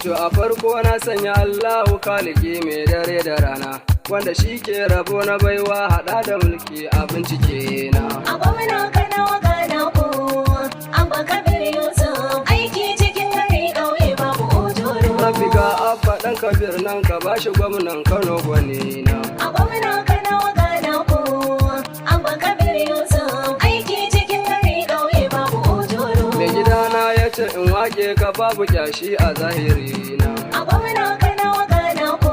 To a farko na sanya Allahu Kaliki mai dare da rana, wanda shi ke rabo na baiwa haɗa da mulki a bincike na. A gwamna Kanawa gana ku, Abba Kabir Yusuf, aiki cikin gari ƙauye babu ojoro. Rafiga Abba ɗan Kabir nan ka bashi gwamnan Kano gwani na. A gwamna Kanawa gana ku, Abba Kabir Yusuf, aiki cikin gari ƙauye babu ojoro. Mai gidana ya ce in wake ka babu kyashi a zahiri na. A gwamna Kanawa gana ku,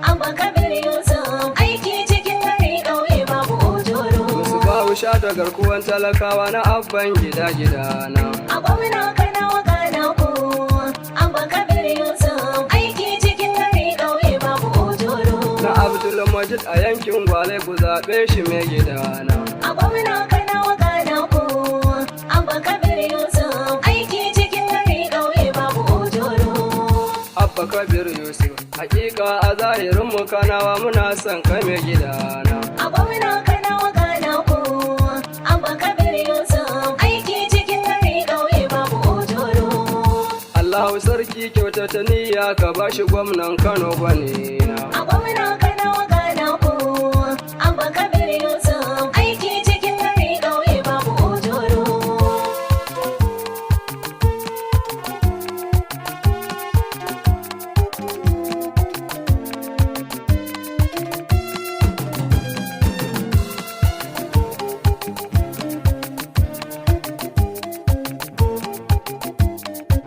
Abba Kabir Yusuf, aiki cikin gari ƙauye babu ojoro. Musu bawu sha ta garkuwan talakawa na abban gida na. A gwamna Kanawa gana ku, Abba Kabir Yusuf, aiki cikin gari ƙauye babu ojoro. Na Abdul Majid a yankin Gwale ku zaɓe shi mai gidana. A gwamna Kanawa gana ku, Abba Kabir Yusuf, aiki cikin gari ƙauye babu ojoro. Abba Kabir Yusuf, hakika a zahirin mu Kanawa muna son kai mai gidana. A gwamna Kanawa gana ku, Abba Kabir Yusuf, aiki cikin gari ƙauye babu ojoro. Allahu sarki kyautata niyya ka bashi gwamnan Kano gwani na. A gwamna Kanawa gana ku, Abba Kabir Yusuf, aiki cikin gari ƙauye babu ojoro.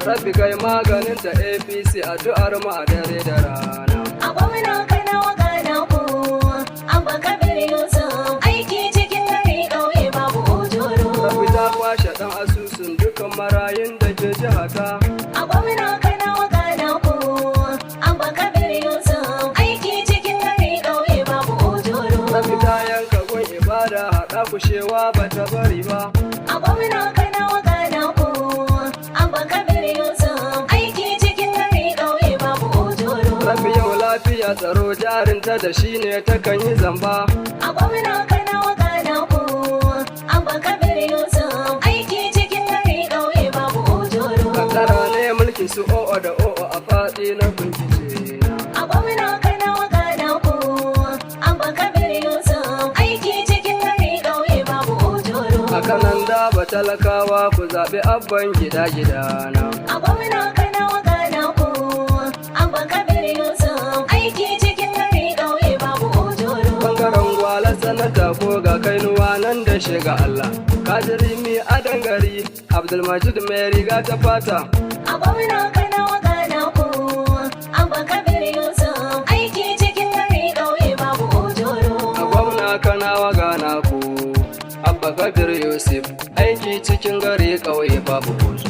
Rabbi kai maganin ta APC addu'ar mu a dare da rana. A gwamna Kanawa gana ku, Abba Kabir Yusuf, aiki cikin gari ƙauye babu ojoro. Rabbi ta kwashe ɗan asusun dukan marayun da ke jihata. A gwamna Kanawa gana ku, Abba Kabir Yusuf, aiki cikin gari ƙauye babu ojoro. Rabbi ta yanka gun ibada haɗa kushewa ba ta bari ba. A gwamna Kanawa gana ku, Abba Kabir Yusuf, aiki cikin gari ƙauye babu ojoro. Rabbi yau lafiya tsaro jarinta da shi ne ta kan yi zamba. A gwamna Kanawa gana ku, Abba Kabir Yusuf, aiki cikin gari ƙauye babu ojoro. Kankara ne mulkin su o'o da o'o a faɗi na bincike na. A gwamna Kanawa gana ku, Abba Kabir Yusuf, aiki cikin gari ƙauye babu ojoro. A kanan da ba talakawa ku zaɓi abban gida na. A gwamna Kanawa gana ku, Abba Kabir Yusuf, aiki cikin gari ƙauye babu ojoro. Bangaren gwala sanata ko ga kainuwa nan da shiga Allah. Kadirimi a dangari Abdulmajid mai riga ta fata. A gwamna Kanawa gana ku, Abba Kabir Yusuf, aiki cikin gari ƙauye babu ojoro. A gwamna Kanawa gana ku Abba Kabir Yusuf, aiki cikin gari ƙauye babu kuzo.